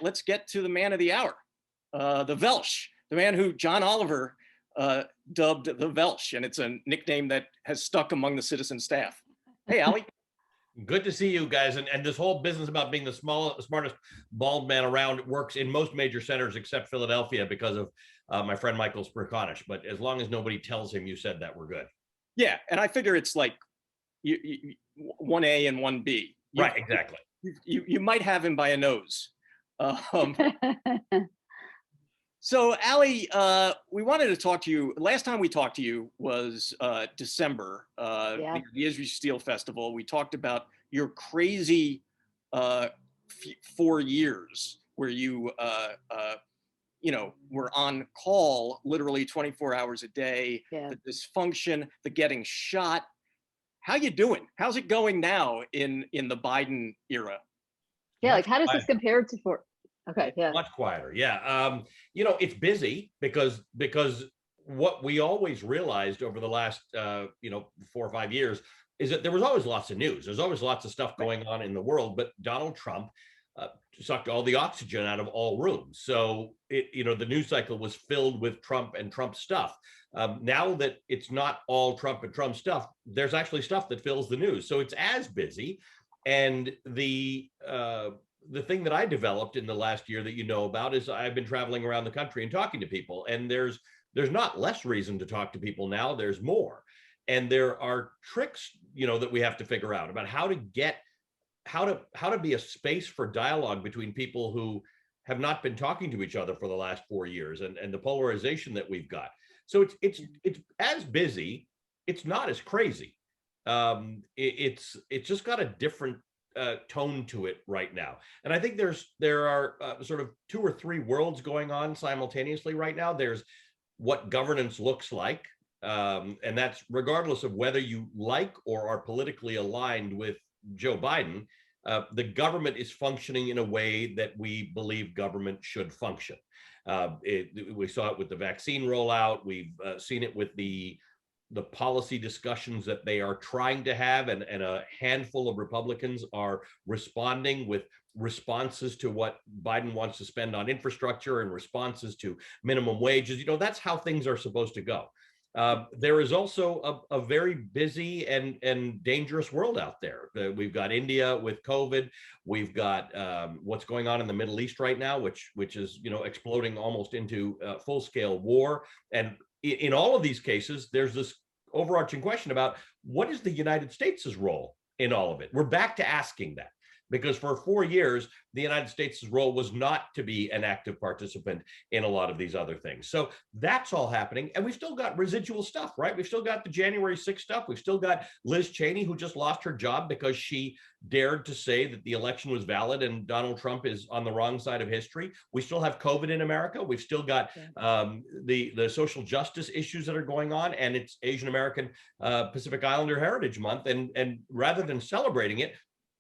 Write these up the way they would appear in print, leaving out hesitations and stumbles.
let's get to the man of the hour, the Velsh, the man who John Oliver dubbed the Velsh, and it's a nickname that has stuck among the citizen staff. Hey, Ali. Good to see you guys. And this whole business about being the smartest bald man around works in most major centers except Philadelphia because of my friend Michael Sprikonish. But as long as nobody tells him you said that, we're good. Yeah, and I figure it's like 1A and 1B. Right, exactly. You might have him by a nose. So, Ali, we wanted to talk to you. Last time we talked to you was December, the Israel Steel Festival. We talked about your crazy 4 years where you, were on call literally 24 hours a day, the dysfunction, the getting shot. How you doing? How's it going now in the Biden era? Yeah, like how does this compare to Okay, yeah. Much quieter, yeah. It's busy because what we always realized over the last 4 or 5 years is that there was always lots of news. There's always lots of stuff going on in the world, but Donald Trump sucked all the oxygen out of all rooms. So the news cycle was filled with Trump and Trump stuff. Now that it's not all Trump and Trump stuff, there's actually stuff that fills the news. So it's as busy, and the thing that I developed in the last year that you know about is I've been traveling around the country and talking to people, and there's not less reason to talk to people now, there's more. And there are tricks, that we have to figure out about how to be a space for dialogue between people who have not been talking to each other for the last 4 years, and the polarization that we've got. So it's as busy, it's not as crazy. It's just got a different tone to it right now. And I think there are sort of 2 or 3 worlds going on simultaneously right now. There's what governance looks like, and that's regardless of whether you like or are politically aligned with Joe Biden. The government is functioning in a way that we believe government should function. We saw it with the vaccine rollout. We've seen it with the policy discussions that they are trying to have, and a handful of Republicans are responding with responses to what Biden wants to spend on infrastructure and responses to minimum wages. That's how things are supposed to go. There is also a very busy and dangerous world out there. We've got India with COVID. We've got what's going on in the Middle East right now, which is exploding almost into full-scale war. And in all of these cases, there's this overarching question about what is the United States' role in all of it. We're back to asking that, because for 4 years, the United States' role was not to be an active participant in a lot of these other things. So that's all happening. And we've still got residual stuff, right? We've still got the January 6th stuff. We've still got Liz Cheney, who just lost her job because she dared to say that the election was valid and Donald Trump is on the wrong side of history. We still have COVID in America. We've still got the social justice issues that are going on, and it's Asian American Pacific Islander Heritage Month. And rather than celebrating it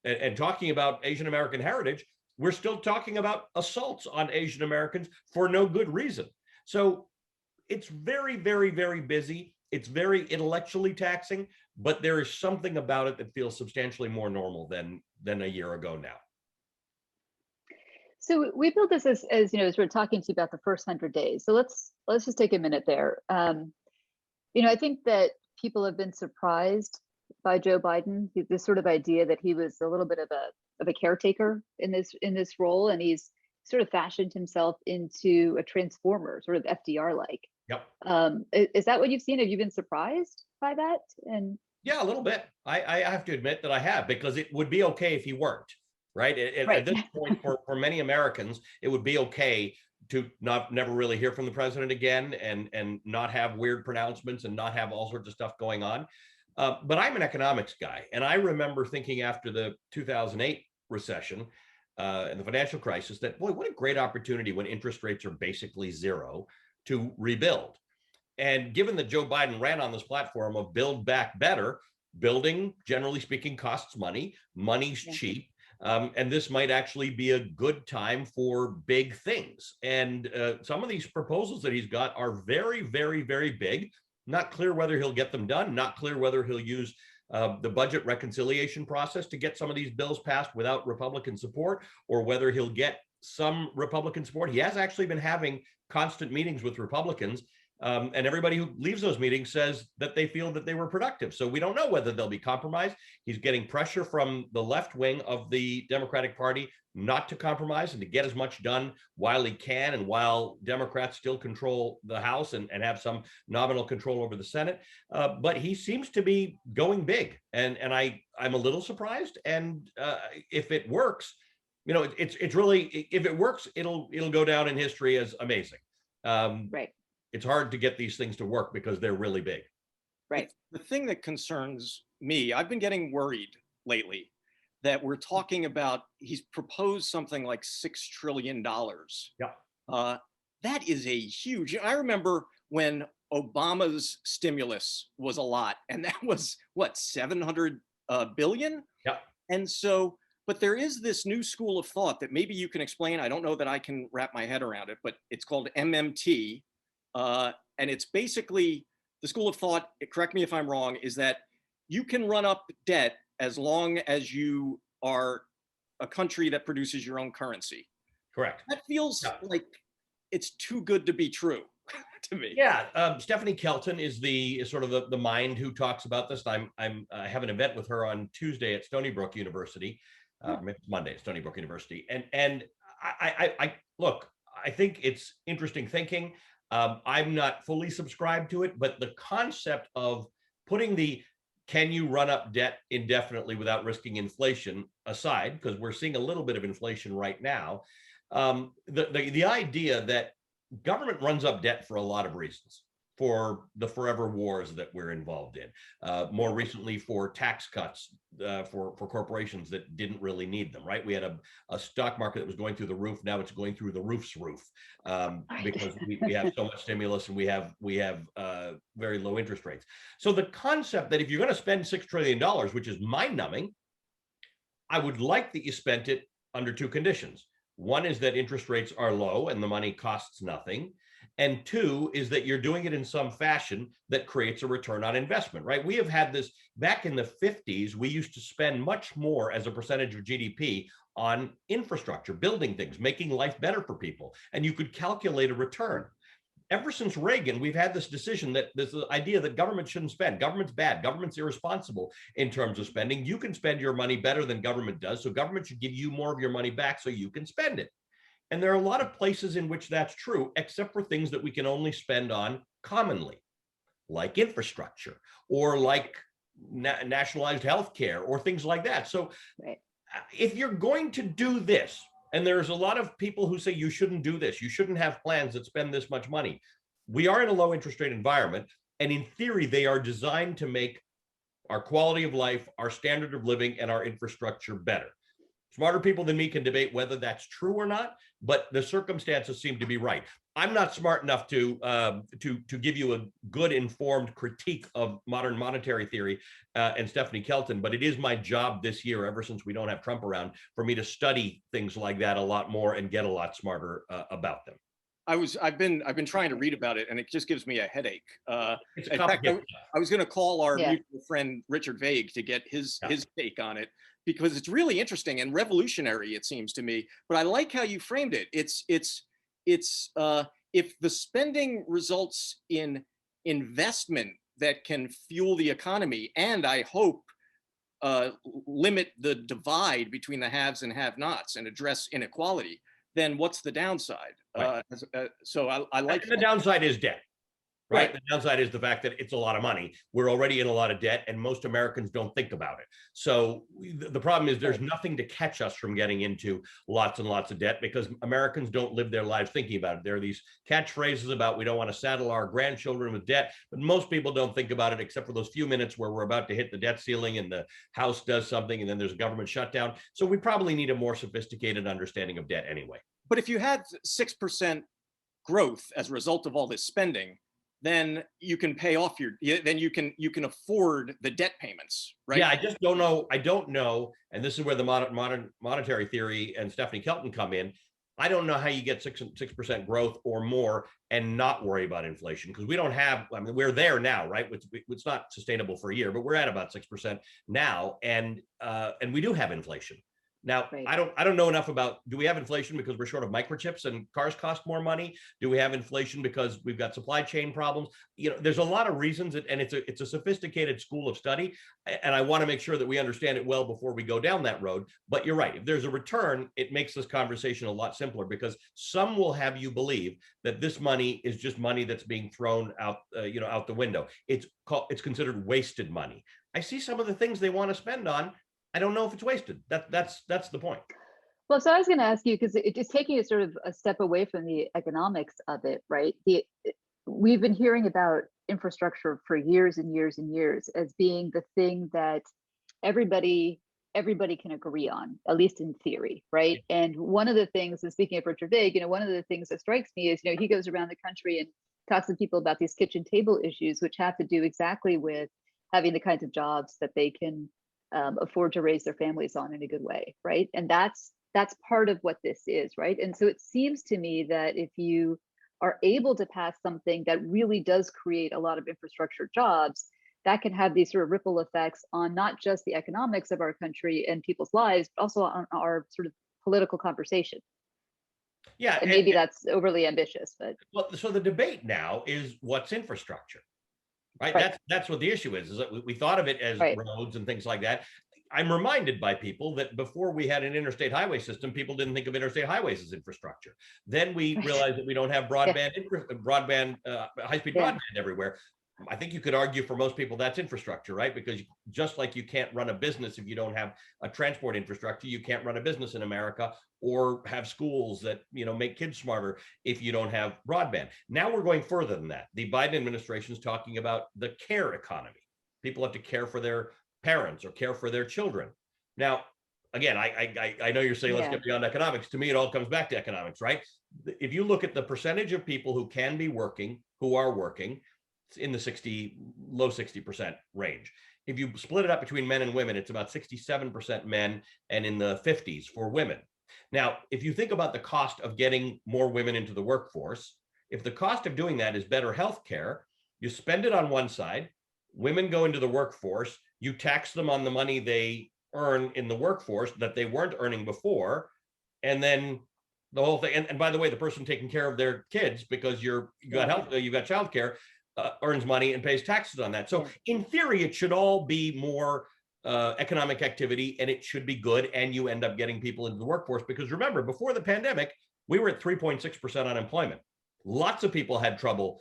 and talking about Asian American heritage, we're still talking about assaults on Asian Americans for no good reason. So it's very, very, very busy. It's very intellectually taxing, but there is something about it that feels substantially more normal than a year ago now. So we built this as we're talking to you about the first 100 days. So let's just take a minute there. I think that people have been surprised by Joe Biden, this sort of idea that he was a little bit of a caretaker in this role, and he's sort of fashioned himself into a transformer, sort of FDR-like. Yep. Is that what you've seen? Have you been surprised by that? And yeah, a little bit. I have to admit that I have, because it would be okay if he weren't, right? At this point, for many Americans, it would be okay to never really hear from the president again, and not have weird pronouncements and not have all sorts of stuff going on. But I'm an economics guy, and I remember thinking after the 2008 recession and the financial crisis that, boy, what a great opportunity when interest rates are basically zero to rebuild. And given that Joe Biden ran on this platform of build back better, building, generally speaking, costs money, money's cheap, and this might actually be a good time for big things. And some of these proposals that he's got are very, very, very big. Not clear whether he'll get them done, not clear whether he'll use the budget reconciliation process to get some of these bills passed without Republican support, or whether he'll get some Republican support. He has actually been having constant meetings with Republicans. And everybody who leaves those meetings says that they feel that they were productive. So we don't know whether they'll be compromised. He's getting pressure from the left wing of the Democratic Party not to compromise and to get as much done while he can, and while Democrats still control the House and have some nominal control over the Senate. But he seems to be going big, and I'm a little surprised. And if it works, it's really, if it works, it'll go down in history as amazing. Right. It's hard to get these things to work because they're really big. Right. The thing that concerns me, I've been getting worried lately that we're talking about, he's proposed something like $6 trillion. Yeah. That is a huge, I remember when Obama's stimulus was a lot, and that was what, 700 billion? Yeah. And so, but there is this new school of thought that maybe you can explain. I don't know that I can wrap my head around it, but it's called MMT. And it's basically the school of thought, correct me if I'm wrong, is that you can run up debt as long as you are a country that produces your own currency. Correct. That feels like it's too good to be true to me. Yeah. Stephanie Kelton is sort of the mind who talks about this. I have an event with her on Tuesday at Stony Brook University, Monday at Stony Brook University. And I look, I think it's interesting thinking. I'm not fully subscribed to it, but the concept of putting can you run up debt indefinitely without risking inflation aside, because we're seeing a little bit of inflation right now, the idea that government runs up debt for a lot of reasons, for the forever wars that we're involved in, more recently for tax cuts for corporations that didn't really need them, right? We had a stock market that was going through the roof. Now it's going through the roof's roof because we have so much stimulus, and we have very low interest rates. So the concept that if you're going to spend $6 trillion, which is mind-numbing, I would like that you spent it under two conditions. One is that interest rates are low and the money costs nothing. And two is that you're doing it in some fashion that creates a return on investment, right? We have had this back in the 50s. We used to spend much more as a percentage of GDP on infrastructure, building things, making life better for people. And you could calculate a return. Ever since Reagan, we've had this decision that this idea that government shouldn't spend. Government's bad. Government's irresponsible in terms of spending. You can spend your money better than government does. So government should give you more of your money back so you can spend it. And there are a lot of places in which that's true, except for things that we can only spend on commonly, like infrastructure or like nationalized health care or things like that. So if you're going to do this, and there's a lot of people who say you shouldn't do this, you shouldn't have plans that spend this much money. We are in a low interest rate environment, and in theory, they are designed to make our quality of life, our standard of living, and our infrastructure better. Smarter people than me can debate whether that's true or not, but the circumstances seem to be right. I'm not smart enough to give you a good informed critique of modern monetary theory and Stephanie Kelton, but it is my job this year, ever since we don't have Trump around, for me to study things like that a lot more and get a lot smarter about them. I've been trying to read about it, and it just gives me a headache. It's in fact, I was going to call our mutual friend Richard Vague to get his take on it, because it's really interesting and revolutionary, it seems to me. But I like how you framed it. It's if the spending results in investment that can fuel the economy, and I hope limit the divide between the haves and have-nots and address inequality, then what's the downside? Right. So I like the downside is debt. Right. The downside is the fact that it's a lot of money. We're already in a lot of debt, and most Americans don't think about it. So the problem is there's nothing to catch us from getting into lots and lots of debt, because Americans don't live their lives thinking about it. There are these catchphrases about we don't want to saddle our grandchildren with debt, but most people don't think about it except for those few minutes where we're about to hit the debt ceiling and the House does something and then there's a government shutdown. So we probably need a more sophisticated understanding of debt anyway. But if you had 6% growth as a result of all this spending, then you can pay off then you can afford the debt payments, right? Yeah, I just don't know. I don't know. And this is where the modern monetary theory and Stephanie Kelton come in. I don't know how you get 6% growth or more and not worry about inflation, because we don't have, I mean, we're there now, right? It's not sustainable for a year, but we're at about 6% now. And we do have inflation. Now, Right. I don't know enough about, do we have inflation because we're short of microchips and cars cost more money? Do we have inflation because we've got supply chain problems? You know, there's a lot of reasons, and it's a sophisticated school of study. And I want to make sure that we understand it well before we go down that road. But you're right. If there's a return, it makes this conversation a lot simpler, because some will have you believe that this money is just money that's being thrown out, out the window. It's considered wasted money. I see some of the things they want to spend on. I don't know if it's wasted. That's the point. Well, so I was going to ask you, because it is taking a sort of a step away from the economics of it, right? We've been hearing about infrastructure for years and years and years as being the thing that everybody can agree on, at least in theory, right? And one of the things, and speaking of Richard Vague, one of the things that strikes me is, he goes around the country and talks to people about these kitchen table issues, which have to do exactly with having the kinds of jobs that they can afford to raise their families on in a good way, right? And that's part of what this is, right? And so it seems to me that if you are able to pass something that really does create a lot of infrastructure jobs, that can have these sort of ripple effects on not just the economics of our country and people's lives, but also on our sort of political conversation. Yeah, and maybe that's overly ambitious, but well, so the debate now is what's infrastructure. Right. That's what the issue is that we thought of it as roads and things like that. I'm reminded by people that before we had an interstate highway system, people didn't think of interstate highways as infrastructure. Then we realized that we don't have broadband, high-speed broadband everywhere. I think you could argue for most people that's infrastructure, right? Because just like you can't run a business if you don't have a transport infrastructure, you can't run a business in America or have schools that make kids smarter if you don't have broadband. Now we're going further than that. The Biden administration is talking about the care economy. People have to care for their parents or care for their children. Now, again, I know you're saying let's get beyond economics. To me, it all comes back to economics, right? If you look at the percentage of people who can be working, who are working, in the low 60% range. If you split it up between men and women, it's about 67% men and in the 50s for women. Now, if you think about the cost of getting more women into the workforce, if the cost of doing that is better health care, you spend it on one side, women go into the workforce, you tax them on the money they earn in the workforce that they weren't earning before, and then the whole thing. And by the way, the person taking care of their kids, because you've got childcare, earns money and pays taxes on that. So in theory, it should all be more economic activity, and it should be good, and you end up getting people into the workforce. Because remember, before the pandemic, we were at 3.6% unemployment. Lots of people had trouble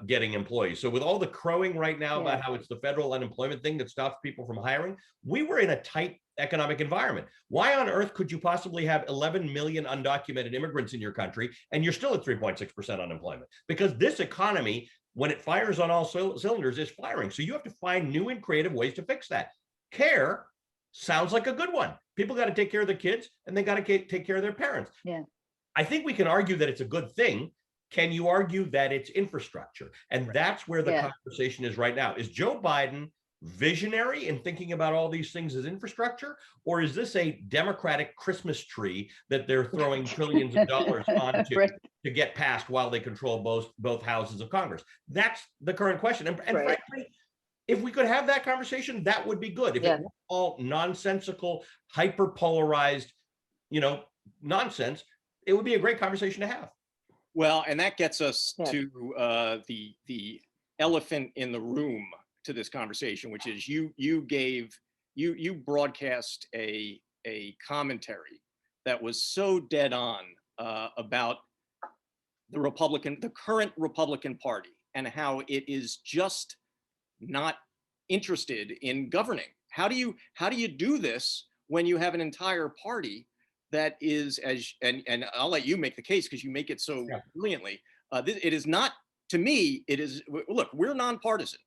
getting employees. So with all the crowing right now about how it's the federal unemployment thing that stops people from hiring, we were in a tight economic environment. Why on earth could you possibly have 11 million undocumented immigrants in your country and you're still at 3.6% unemployment? Because this economy, when it fires on all cylinders, is firing. So you have to find new and creative ways to fix that. Care sounds like a good one. People got to take care of their kids and they got to take care of their parents. Yeah. I think we can argue that it's a good thing. Can you argue that it's infrastructure? And that's where the conversation is right now. Is Joe Biden visionary in thinking about all these things as infrastructure? Or is this a Democratic Christmas tree that they're throwing trillions of dollars onto to get passed while they control both houses of Congress? That's the current question. And frankly, if we could have that conversation, that would be good. If it weren't all nonsensical, hyper-polarized, nonsense, it would be a great conversation to have. Well, and that gets us to the elephant in the room to this conversation, which is you broadcast a commentary that was so dead on about the current Republican Party and how it is just not interested in governing. How do you do this when you have an entire party that is, and I'll let you make the case because you make it so brilliantly. It is not, to me, it is, look, we're nonpartisan.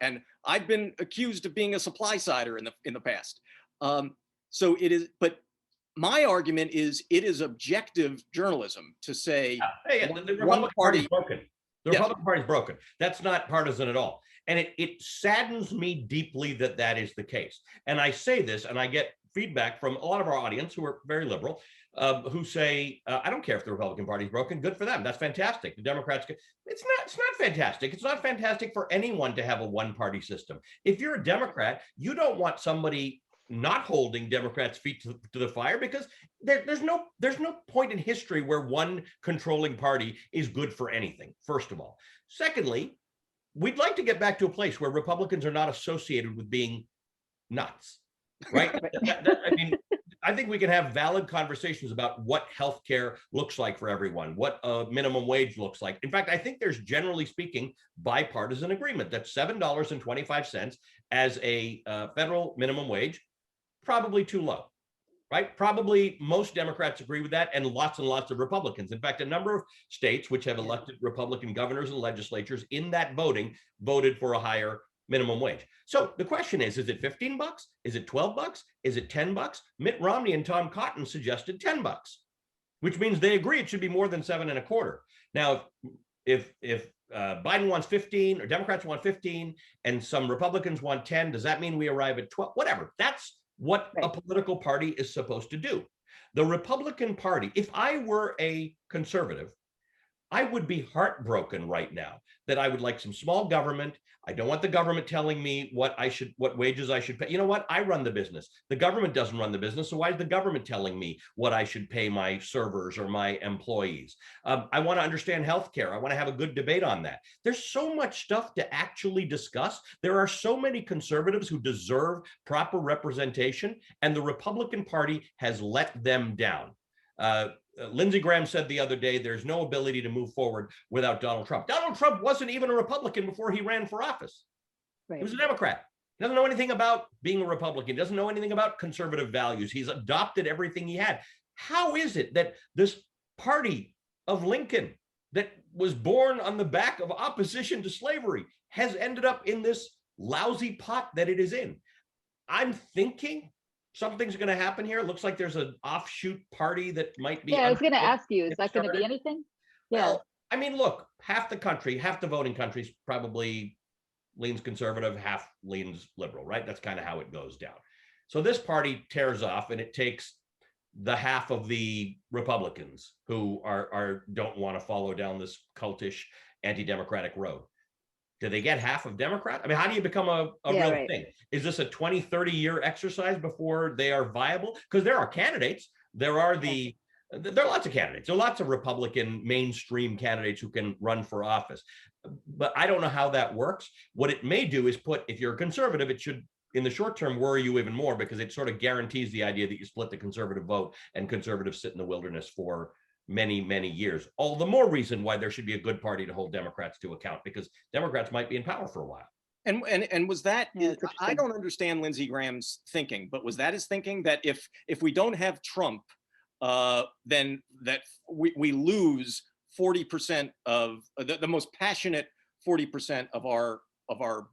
And I've been accused of being a supply sider in the past. So it is, but my argument is it is objective journalism to say the Republican Party is broken. The Republican Party is broken. That's not partisan at all. And it saddens me deeply that is the case. And I say this, and I get feedback from a lot of our audience who are very liberal, who say, I don't care if the Republican Party is broken. Good for them. That's fantastic. The Democrats, it's not fantastic. It's not fantastic for anyone to have a one-party system. If you're a Democrat, you don't want somebody not holding Democrats' feet to the fire, because there's no point in history where one controlling party is good for anything, first of all. Secondly, we'd like to get back to a place where Republicans are not associated with being nuts, right? I mean, I think we can have valid conversations about what healthcare looks like for everyone, what minimum wage looks like. In fact, I think there's, generally speaking, bipartisan agreement that $7.25 as a federal minimum wage, probably too low, right? Probably most Democrats agree with that, and lots of Republicans. In fact, a number of states which have elected Republican governors and legislatures in that voting voted for a higher minimum wage. So the question is it $15? Is it $12? Is it $10? Mitt Romney and Tom Cotton suggested $10, which means they agree it should be more than 7.25. Now, if Biden wants 15 or Democrats want 15 and some Republicans want 10, does that mean we arrive at 12? Whatever. That's what a political party is supposed to do. The Republican Party, if I were a conservative, I would be heartbroken right now that I would like some small government. I don't want the government telling me what wages I should pay. You know what? I run the business. The government doesn't run the business. So why is the government telling me what I should pay my servers or my employees? I want to understand healthcare. I want to have a good debate on that. There's so much stuff to actually discuss. There are so many conservatives who deserve proper representation, and the Republican Party has let them down. Lindsey Graham said the other day, there's no ability to move forward without Donald Trump. Donald Trump wasn't even a Republican before he ran for office. Right. He was a Democrat. He doesn't know anything about being a Republican. He doesn't know anything about conservative values. He's adopted everything he had. How is it that this party of Lincoln that was born on the back of opposition to slavery has ended up in this lousy pot that it is in? I'm thinking something's going to happen here. It looks like there's an offshoot party that might be. Yeah, I was going to ask you, is that going to be anything? Yeah. Well, I mean, look, half the voting country probably leans conservative, half leans liberal, right? That's kind of how it goes down. So this party tears off, and it takes the half of the Republicans who don't want to follow down this cultish anti-democratic road. Do they get half of Democrats? I mean, how do you become a real thing? Is this a 20, 30-year exercise before they are viable? Because there are candidates. There are lots of candidates. There are lots of Republican mainstream candidates who can run for office. But I don't know how that works. What it may do is if you're a conservative, it should, in the short term, worry you even more, because it sort of guarantees the idea that you split the conservative vote and conservatives sit in the wilderness for many, many years. All the more reason why there should be a good party to hold Democrats to account, because Democrats might be in power for a while. And was that, I don't understand Lindsey Graham's thinking, but was that his thinking, that if we don't have Trump, then that we lose 40% of the most passionate 40% of our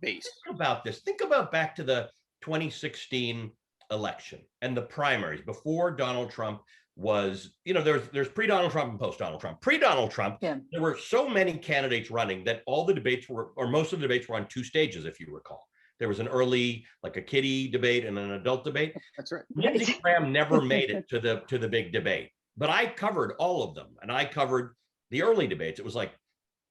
base? Think about this. Think about back to the 2016 election and the primaries before Donald Trump was, there's pre-Donald Trump and post-Donald Trump. Pre-Donald Trump, there were so many candidates running that all the debates most of the debates were on two stages, if you recall. There was an early, like a kiddie debate and an adult debate. That's right. Lindsey Graham never made it to the big debate, but I covered all of them, and I covered the early debates. It was like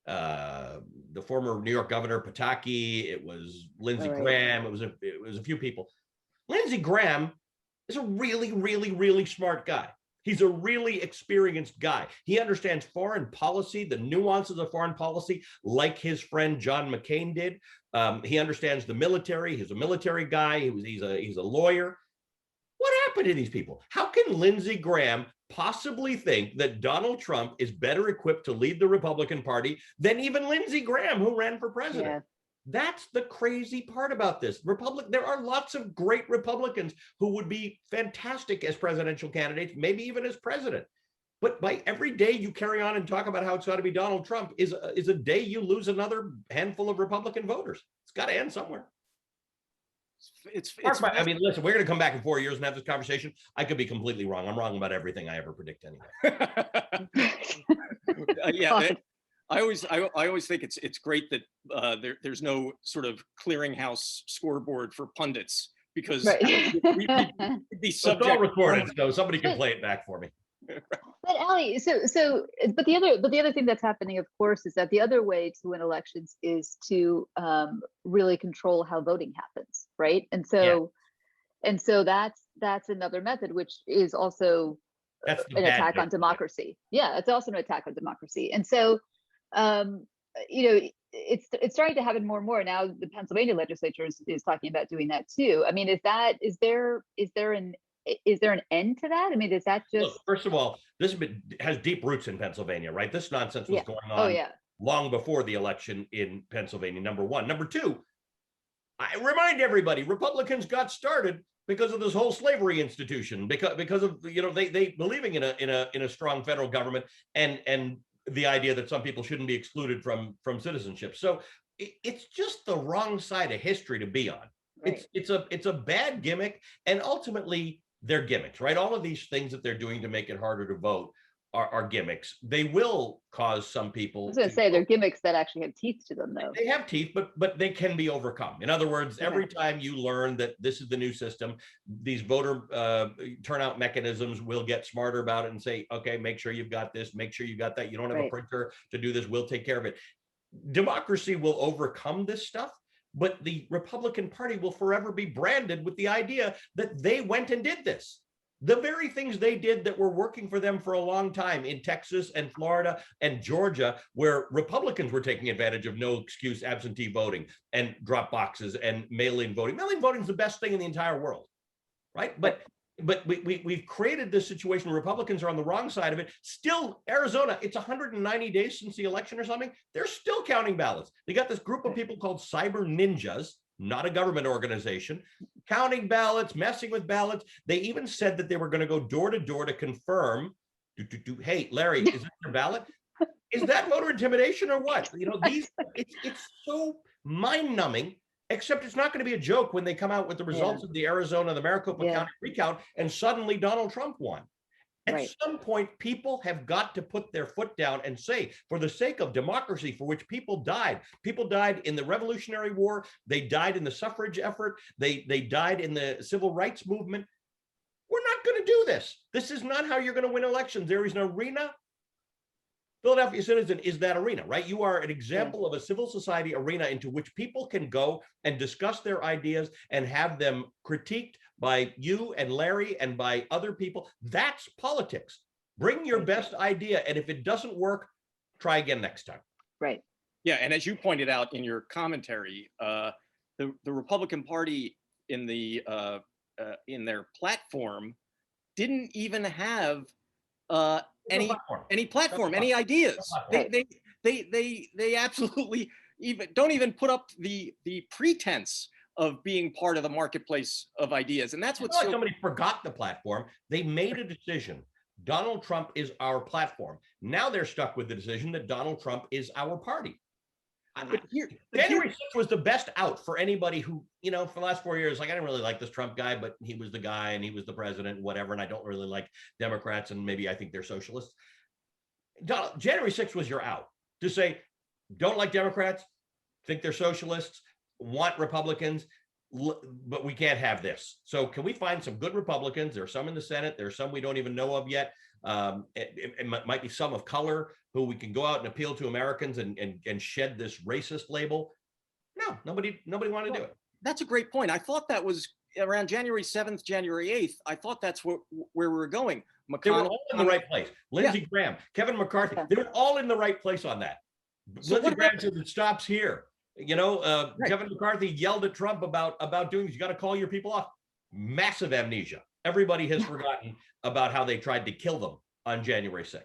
the former New York governor Pataki. It was Lindsey Graham. It was a few people. Lindsey Graham is a really, really, really smart guy. He's a really experienced guy. He understands foreign policy, the nuances of foreign policy, like his friend John McCain did. He understands the military. He's a military guy. He's a lawyer. What happened to these people? How can Lindsey Graham possibly think that Donald Trump is better equipped to lead the Republican Party than even Lindsey Graham, who ran for president? Yeah. That's the crazy part about this. There are lots of great Republicans who would be fantastic as presidential candidates, maybe even as president. But by every day you carry on and talk about how it's got to be Donald Trump is a day you lose another handful of Republican voters. It's got to end somewhere. I mean, listen, we're going to come back in 4 years and have this conversation. I could be completely wrong. I'm wrong about everything I ever predict anyway. Yeah. I always think it's great that there's no sort of clearinghouse scoreboard for pundits, because we'd be subject. It's all recorded, so somebody can play it back for me. But Ali, but the other thing that's happening, of course, is that the other way to win elections is to really control how voting happens, right? And so And so that's another method, which is also That's an attack on democracy. Yeah, it's also an attack on democracy. And so, it's starting to happen more and more. Now the Pennsylvania legislature is talking about doing that too. I mean, is there an end to that? I mean, is that just— Look, first of all, this has deep roots in Pennsylvania, right? This nonsense was going on long before the election in Pennsylvania, number one. Number two, I remind everybody, Republicans got started because of this whole slavery institution, because of they believing in a strong federal government and the idea that some people shouldn't be excluded from citizenship. So it's just the wrong side of history to be on. Right. It's a bad gimmick, and ultimately they're gimmicks, right? All of these things that they're doing to make it harder to vote are gimmicks. They will cause some people— I was going to say they're gimmicks that actually have teeth to them, though. They have teeth, but they can be overcome. In other words, every time you learn that this is the new system, these voter turnout mechanisms will get smarter about it and say, okay, make sure you've got this, make sure you got that. You don't have a printer to do this. We'll take care of it. Democracy will overcome this stuff, but the Republican Party will forever be branded with the idea that they went and did this. The very things they did that were working for them for a long time in Texas and Florida and Georgia, where Republicans were taking advantage of no excuse absentee voting and drop boxes and mail-in voting. Mail-in voting is the best thing in the entire world, right? But we've created this situation where Republicans are on the wrong side of it. Still, Arizona, it's 190 days since the election or something. They're still counting ballots. They got this group of people called cyber ninjas, not a government organization, counting ballots, messing with ballots. They even said that they were going to go door to door to confirm, hey, Larry, is that your ballot? Is that voter intimidation or what? It's so mind-numbing, except it's not going to be a joke when they come out with the results of the Arizona, the Maricopa County recount, and suddenly Donald Trump won. At some point, people have got to put their foot down and say, for the sake of democracy, for which people died in the Revolutionary War, they died in the suffrage effort, they died in the civil rights movement. We're not going to do this. This is not how you're going to win elections. There is an arena. Philadelphia Citizen is that arena, right? You are an example of a civil society arena into which people can go and discuss their ideas and have them critiqued by you and Larry and by other people. That's politics. Bring your best idea, and if it doesn't work, try again next time. Right. Yeah, and as you pointed out in your commentary, the Republican Party in their platform didn't even have any platform, any ideas. They absolutely don't even put up the pretense of being part of the marketplace of ideas. And that's what somebody forgot the platform. They made a decision. Donald Trump is our platform. Now they're stuck with the decision that Donald Trump is our party. January 6th was the best out for anybody who, for the last 4 years, like, I didn't really like this Trump guy, but he was the guy and he was the president and whatever. And I don't really like Democrats, and maybe I think they're socialists. January 6th was your out to say, don't like Democrats, think they're socialists, want Republicans, but we can't have this. So can we find some good Republicans? There are some in the Senate. There are some we don't even know of yet. It might be some of color who we can go out and appeal to Americans and shed this racist label. No, nobody wanted to do it. That's a great point. I thought that was around January 7th, January 8th. I thought that's where we were going. They were all in the right place. Lindsey Graham, Kevin McCarthy, they were all in the right place on that. So Lindsey Graham said it stops here. Kevin McCarthy yelled at Trump about doing this. You got to call your people off. Massive amnesia. Everybody has forgotten about how they tried to kill them on January 6th.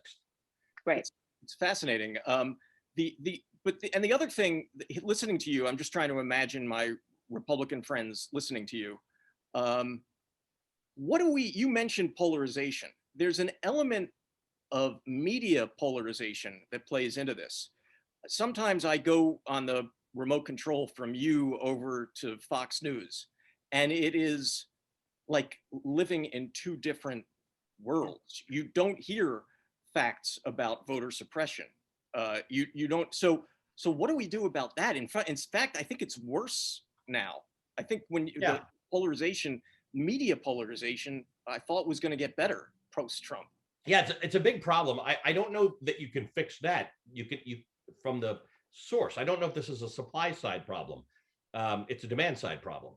Right. It's fascinating. And the other thing, listening to you, I'm just trying to imagine my Republican friends listening to you. You mentioned polarization. There's an element of media polarization that plays into this. Sometimes I go on the remote control from you over to Fox News, and it is like living in two different worlds. You don't hear facts about voter suppression. You don't. So what do we do about that? In fact, I think it's worse now. I think the polarization, media polarization, I thought was going to get better post-Trump. Yeah, it's a big problem. I don't know that you can fix that. You from the source. I don't know if this is a supply side problem. It's a demand side problem,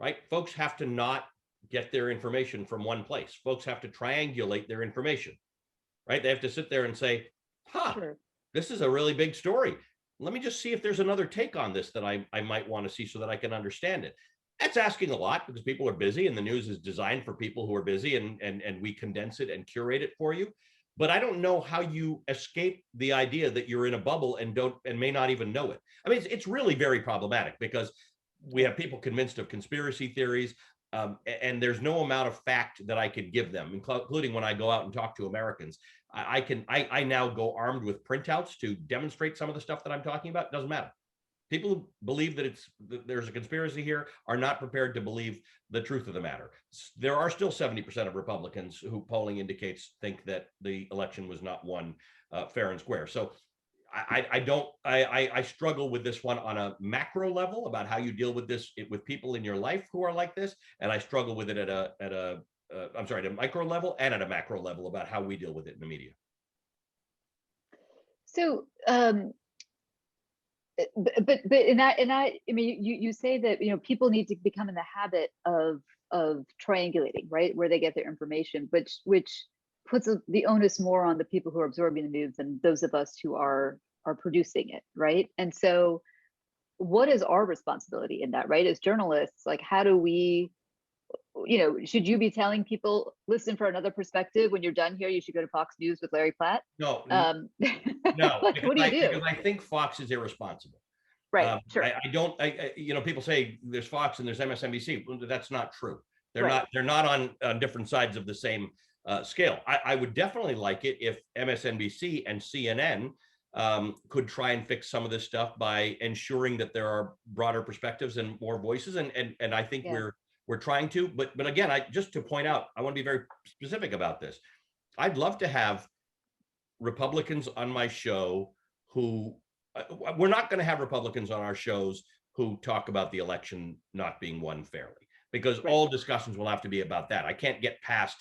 right? Folks have to not get their information from one place. Folks have to triangulate their information, right? They have to sit there and say, Sure. this is a really big story. Let me just see if there's another take on this that I might want to see so that I can understand it. That's asking a lot because people are busy and the news is designed for people who are busy, and we condense it and curate it for you. But I don't know how you escape the idea that you're in a bubble and may not even know it. I mean, it's really very problematic because we have people convinced of conspiracy theories, and there's no amount of fact that I could give them, including when I go out and talk to Americans. I now go armed with printouts to demonstrate some of the stuff that I'm talking about. It doesn't matter. People who believe that there's a conspiracy here are not prepared to believe the truth of the matter. There are still 70% of Republicans who polling indicates think that the election was not won fair and square. So I struggle with this one on a macro level about how you deal with this with people in your life who are like this, and I struggle with it at a micro level and at a macro level about how we deal with it in the media. So, I mean, you say that, you know, people need to become in the habit of triangulating, right, where they get their information, which puts the onus more on the people who are absorbing the news than those of us who are producing it, right? And so, what is our responsibility in that, right? As journalists, like, how do we, you know, should you be telling people, listen, for another perspective, when you're done here, you should go to Fox News with Larry Platt? No, No. Like, what do you do? Because I think Fox is irresponsible. Right. Sure. I don't. You know, people say there's Fox and there's MSNBC. That's not true. They're Right. not. They're not on different sides of the same scale. I would definitely like it if MSNBC and CNN could try and fix some of this stuff by ensuring that there are broader perspectives and more voices. And I think we're trying to. But again, just to point out, I want to be very specific about this. I'd love to have Republicans on my show who we're not going to have Republicans on our shows who talk about the election not being won fairly, because all discussions will have to be about that. I can't get past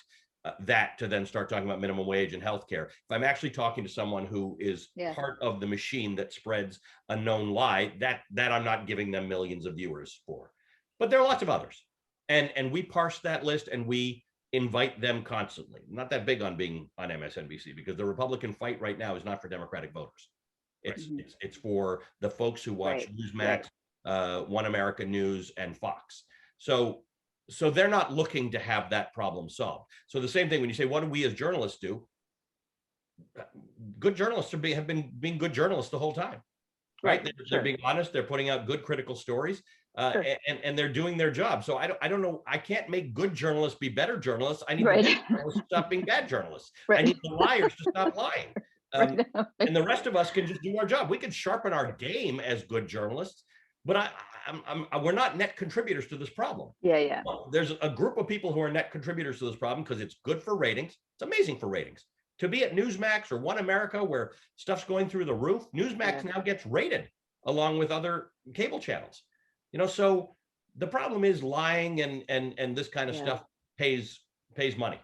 that to then start talking about minimum wage and healthcare. If I'm actually talking to someone who is part of the machine that spreads a known lie, that I'm not giving them millions of viewers for. But there are lots of others. And we parse that list and we invite them constantly. I'm not that big on being on MSNBC because the Republican fight right now is not for Democratic voters. It's for the folks who watch Newsmax, One America News, and Fox. So they're not looking to have that problem solved. So the same thing when you say, what do we as journalists do? Good journalists have been being good journalists the whole time, right? They're being honest. They're putting out good critical stories, and they're doing their job. So I don't know. I can't make good journalists be better journalists. I need the bad journalists to stop being bad journalists. I need the liars to stop lying. And the rest of us can just do our job. We can sharpen our game as good journalists, but we're not net contributors to this problem. Well, there's a group of people who are net contributors to this problem because it's good for ratings. It's amazing for ratings. To be at Newsmax or One America where stuff's going through the roof, Newsmax now gets rated along with other cable channels. You know, so the problem is lying and this kind of stuff pays money.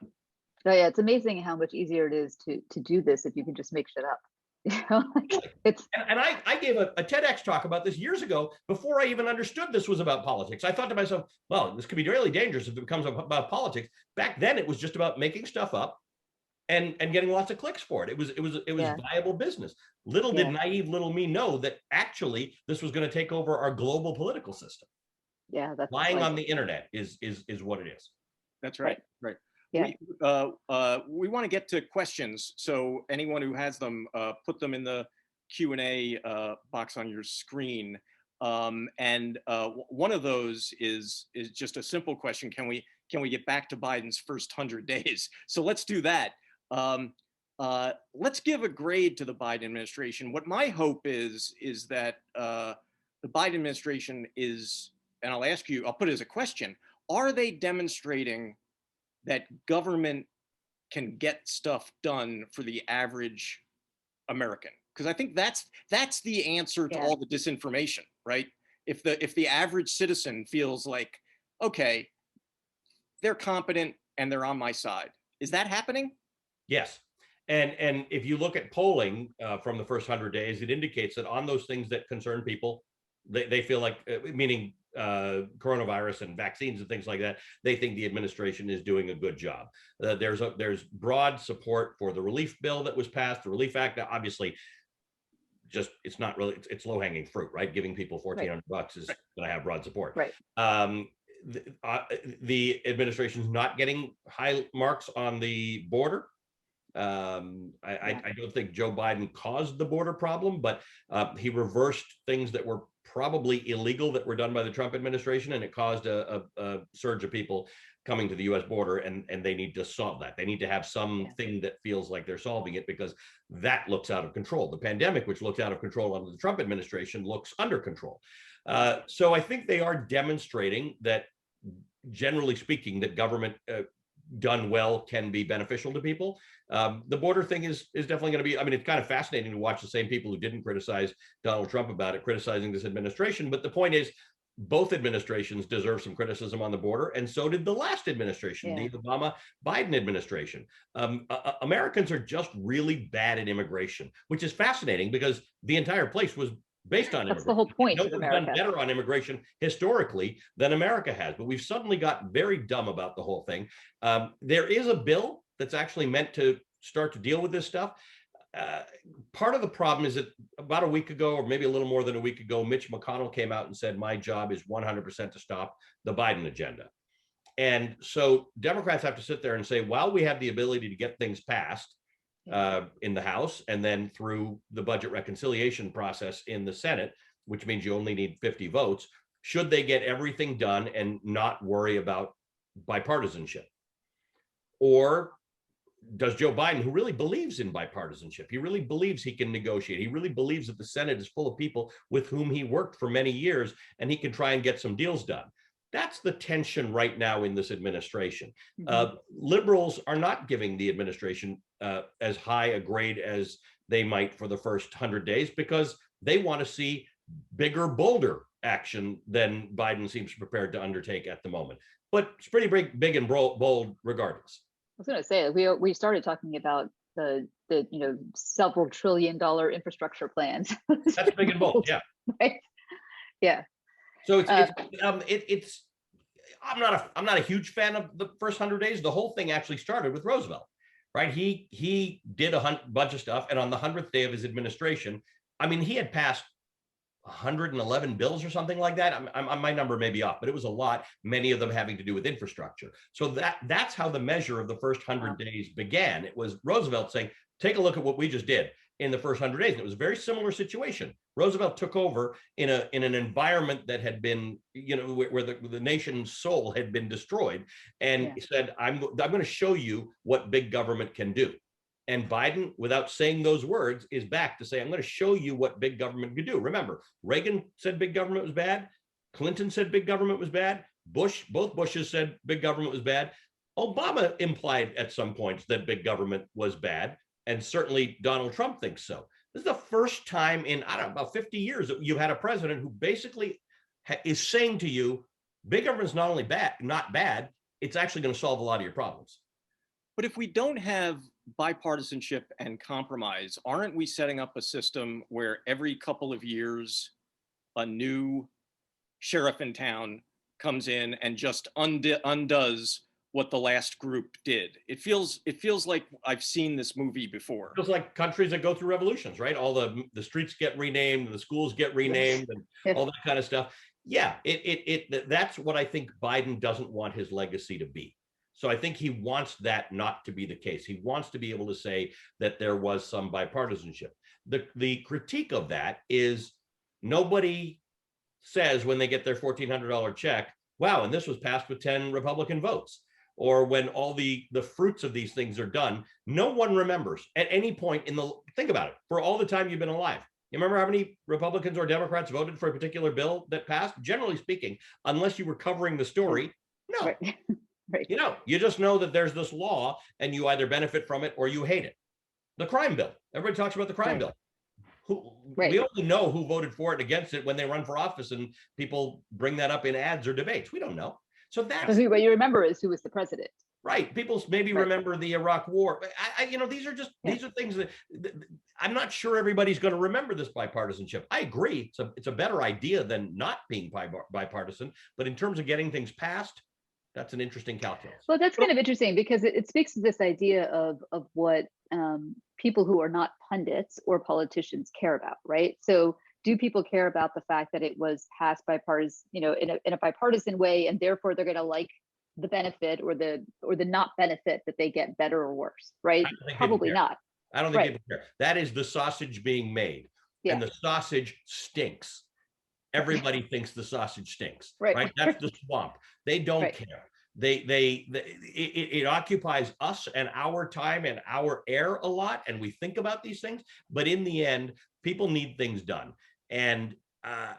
Oh yeah, it's amazing how much easier it is to do this if you can just make shit up. You know, and I gave a TEDx talk about this years ago before I even understood this was about politics. I thought to myself, well, this could be really dangerous if it becomes about politics. Back then, it was just about making stuff up and getting lots of clicks for it. It was viable business. Little did naive little me know that actually this was going to take over our global political system. Yeah, that's lying on the internet is what it is. That's right. Right. Yeah. We want to get to questions, so anyone who has them, put them in the Q&A box on your screen. And one of those is just a simple question: Can we get back to Biden's first 100 days? So let's do that. Let's give a grade to the Biden administration. What my hope is that the Biden administration is, and I'll ask you, I'll put it as a question: are they demonstrating that government can get stuff done for the average American? Because I think that's the answer to all the disinformation, right? If the average citizen feels like, okay, they're competent and they're on my side, is that happening? Yes. And if you look at polling from the first 100 days, it indicates that on those things that concern people, They feel like, meaning coronavirus and vaccines and things like that, they think the administration is doing a good job. There's broad support for the relief bill that was passed, the Relief Act. Now, obviously, just it's not really, it's low-hanging fruit, right? Giving people $1,400 is going to have broad support. Right. The administration's not getting high marks on the border. I don't think Joe Biden caused the border problem, but he reversed things that were probably illegal that were done by the Trump administration, and it caused a surge of people coming to the US border, and they need to solve that. They need to have something that feels like they're solving it, because that looks out of control. The pandemic, which looked out of control under the Trump administration, looks under control. So I think they are demonstrating that, generally speaking, that government done well can be beneficial to people. The border thing is definitely going to be, I mean, it's kind of fascinating to watch the same people who didn't criticize Donald Trump about it criticizing this administration. But the point is, both administrations deserve some criticism on the border, and so did the last administration, the Obama-Biden administration. Americans are just really bad at immigration, which is fascinating because the entire place was based on immigration. That's the whole point of America. Done better on immigration historically than America has, but we've suddenly got very dumb about the whole thing. There is a bill that's actually meant to start to deal with this stuff. Part of the problem is that about a week ago, or maybe a little more than a week ago, Mitch McConnell came out and said, my job is 100% to stop the Biden agenda. And so Democrats have to sit there and say, while we have the ability to get things passed in the House and then through the budget reconciliation process in the Senate, which means you only need 50 votes, should they get everything done and not worry about bipartisanship? Or does Joe Biden, who really believes in bipartisanship, he really believes he can negotiate, he really believes that the Senate is full of people with whom he worked for many years and he can try and get some deals done? That's the tension right now in this administration. Liberals are not giving the administration as high a grade as they might for the first 100 days because they want to see bigger, bolder action than Biden seems prepared to undertake at the moment. But it's pretty big and bold regardless. I was going to say, we started talking about the several $1 trillion infrastructure plans. That's big and bold, yeah. Right? Yeah. So it's I'm not a huge fan of the first 100 days. The whole thing actually started with Roosevelt, right? He did a bunch of stuff, and on the 100th day of his administration, I mean, he had passed 111 bills or something like that. My number may be off, but it was a lot, many of them having to do with infrastructure. So that's how the measure of the first 100 days began. It was Roosevelt saying, take a look at what we just did in the first 100 days. And it was a very similar situation. Roosevelt took over in an environment that had been, where the nation's soul had been destroyed, and he said, I'm going to show you what big government can do. And Biden, without saying those words, is back to say, I'm going to show you what big government can do. Remember, Reagan said big government was bad. Clinton said big government was bad. Both Bushes said big government was bad. Obama implied at some points that big government was bad. And certainly Donald Trump thinks so. This is the first time in, I don't know, about 50 years that you've had a president who basically is saying to you, big government's not only not bad, it's actually going to solve a lot of your problems. But if we don't have bipartisanship and compromise, aren't we setting up a system where every couple of years a new sheriff in town comes in and just undoes what the last group did? It feels like I've seen this movie before. It feels like countries that go through revolutions, right? All the streets get renamed, the schools get renamed, and all that kind of stuff. Yeah, that's what I think Biden doesn't want his legacy to be. So I think he wants that not to be the case. He wants to be able to say that there was some bipartisanship. The critique of that is nobody says when they get their $1,400 check, wow, and this was passed with 10 Republican votes. Or when all the fruits of these things are done, no one remembers at any point think about it, for all the time you've been alive. You remember how many Republicans or Democrats voted for a particular bill that passed? Generally speaking, unless you were covering the story, no. Right. Right. You just know that there's this law and you either benefit from it or you hate it. The crime bill. Everybody talks about the crime bill. We only know who voted for it and against it when they run for office, and people bring that up in ads or debates. We don't know. So that's what you remember is who was the president. Right. People maybe remember the Iraq War. You know, these are things that I'm not sure everybody's going to remember this bipartisanship. I agree. It's a better idea than not being bipartisan. But in terms of getting things passed, that's an interesting calculus. Well, that's kind of interesting because it speaks to this idea of what people who are not pundits or politicians care about, right? So do people care about the fact that it was passed bipartisan, you know, in a bipartisan way, and therefore they're going to like the benefit or the not benefit that they get better or worse, right? Probably not. I don't think people care. That is the sausage being made, and the sausage stinks. Everybody thinks the sausage stinks, right? That's the swamp. They don't care. It occupies us and our time and our air a lot, and we think about these things. But in the end, people need things done, and I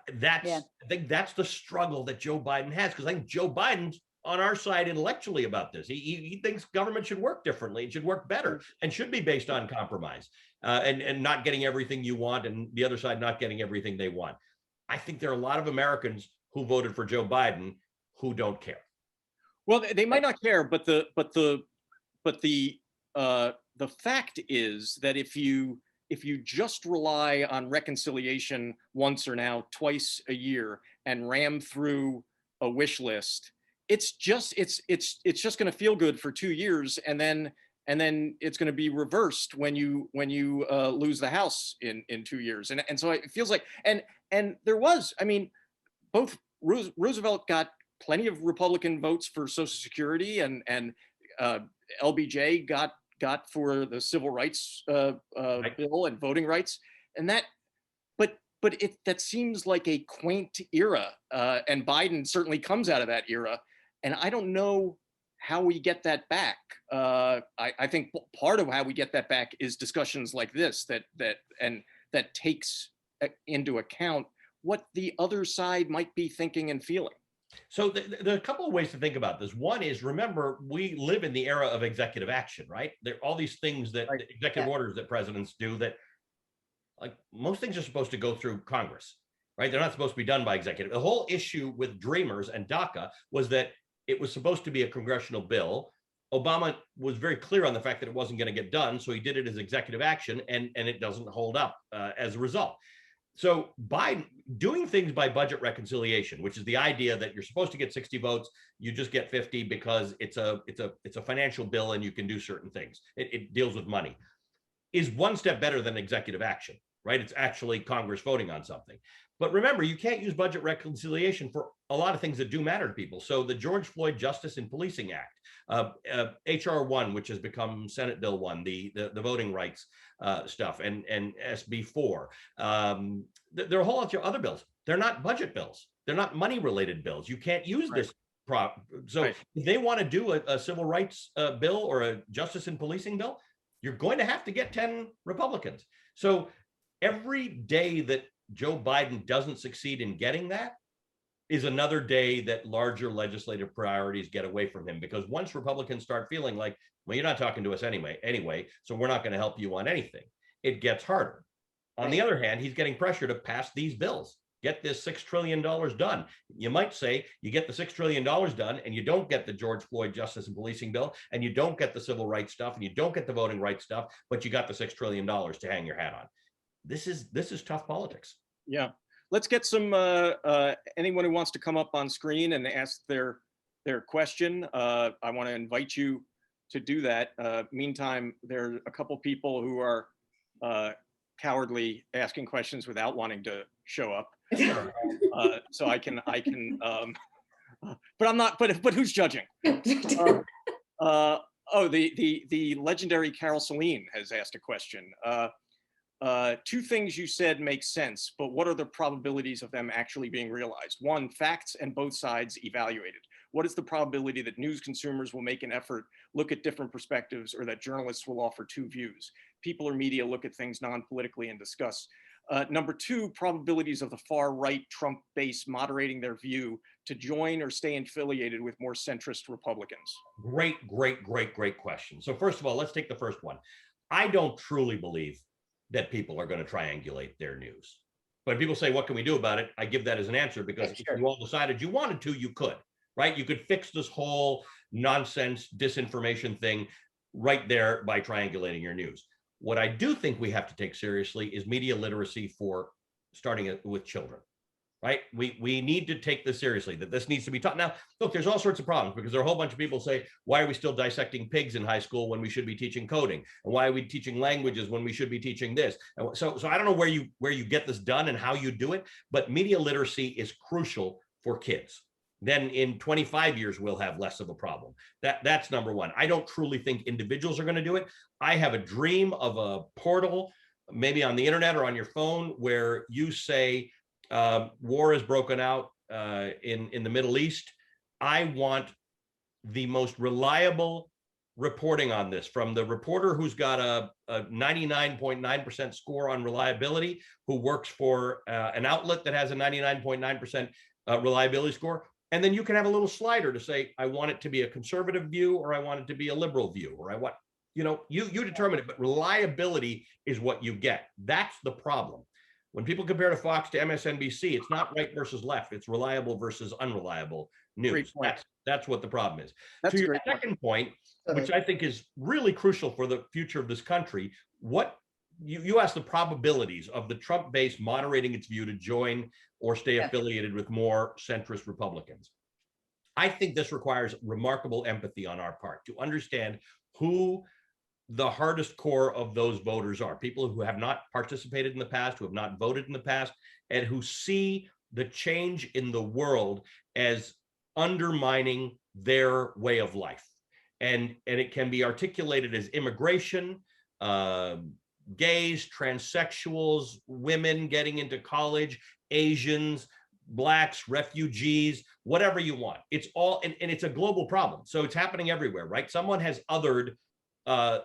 think that's the struggle that Joe Biden has, because I think Joe Biden's on our side intellectually about this. He thinks government should work differently, it should work better, and should be based on compromise, and not getting everything you want and the other side not getting everything they want. I think there are a lot of Americans who voted for Joe Biden who don't care. Well, they might not care, but the fact is that if you just rely on reconciliation once or now twice a year and ram through a wish list, it's just going to feel good for 2 years, and then it's going to be reversed when you lose the House in 2 years, and so it feels like and there was, I mean, both Roosevelt got plenty of Republican votes for Social Security, and LBJ got for the Civil Rights bill and voting rights, and that. But that seems like a quaint era, and Biden certainly comes out of that era. And I don't know how we get that back. I think part of how we get that back is discussions like this that takes into account what the other side might be thinking and feeling. So there are a couple of ways to think about this. One is, remember, we live in the era of executive action, right? There are all these things that executive orders that presidents do that, like, most things are supposed to go through Congress, right? They're not supposed to be done by executive. The whole issue with Dreamers and DACA was that it was supposed to be a congressional bill. Obama was very clear on the fact that it wasn't going to get done, so he did it as executive action, and it doesn't hold up as a result. So by doing things by budget reconciliation, which is the idea that you're supposed to get 60 votes, you just get 50 because it's a financial bill and you can do certain things. It deals with money, is one step better than executive action, right? It's actually Congress voting on something. But remember, you can't use budget reconciliation for a lot of things that do matter to people. So the George Floyd Justice in Policing Act, HR 1, which has become Senate Bill 1, the voting rights stuff, and SB 4. There are a whole bunch of other bills. They're not budget bills. They're not money-related bills. You can't use this prop. So if they want to do a civil rights bill or a justice in policing bill, you're going to have to get 10 Republicans. So every day that Joe Biden doesn't succeed in getting that is another day that larger legislative priorities get away from him, because once Republicans start feeling like, well, you're not talking to us anyway, so we're not going to help you on anything, it gets harder. On the other hand, he's getting pressure to pass these bills, get this $6 trillion done. You might say you get the $6 trillion done and you don't get the George Floyd Justice and Policing bill, and you don't get the civil rights stuff, and you don't get the voting rights stuff, but you got the $6 trillion to hang your hat on. This is tough politics. Yeah. Let's get some anyone who wants to come up on screen and ask their question. I want to invite you to do that. Meantime, there are a couple people who are cowardly asking questions without wanting to show up. So I can but I'm not, but who's judging? Oh, the legendary Carol Celine has asked a question. Two things you said make sense, but what are the probabilities of them actually being realized? One, facts and both sides evaluated. What is the probability that news consumers will make an effort, look at different perspectives, or that journalists will offer two views? People or media look at things non-politically and discuss. Number two, probabilities of the far right Trump base moderating their view to join or stay affiliated with more centrist Republicans. Great question. So first of all, let's take the first one. I don't truly believe that people are going to triangulate their news. But people say, what can we do about it? I give that as an answer, because if you all decided you wanted to, you could, right? You could fix this whole nonsense disinformation thing right there by triangulating your news. What I do think we have to take seriously is media literacy for starting with children, right? We need to take this seriously, that this needs to be taught. Now, look, there's all sorts of problems because there are a whole bunch of people say, why are we still dissecting pigs in high school when we should be teaching coding? And why are we teaching languages when we should be teaching this? And so I don't know where you get this done and how you do it, but media literacy is crucial for kids. Then in 25 years, we'll have less of a problem. That's number one. I don't truly think individuals are going to do it. I have a dream of a portal, maybe on the internet or on your phone, where you say, war has broken out in the Middle East. I want the most reliable reporting on this from the reporter who's got a 99.9% score on reliability, who works for an outlet that has a 99.9% reliability score. And then you can have a little slider to say, I want it to be a conservative view, or I want it to be a liberal view, or I want, you determine it, but reliability is what you get. That's the problem. When people compare to Fox to MSNBC, it's not right versus left. It's reliable versus unreliable news. That's what the problem is. That's to your second point, which I think is really crucial for the future of this country, what you asked the probabilities of the Trump base moderating its view to join or stay affiliated with more centrist Republicans. I think this requires remarkable empathy on our part to understand who the hardest core of those voters are, people who have not participated in the past, who have not voted in the past, and who see the change in the world as undermining their way of life. And it can be articulated as immigration, gays, transsexuals, women getting into college, Asians, Blacks, refugees, whatever you want. It's all, and it's a global problem. So it's happening everywhere, right? Someone has othered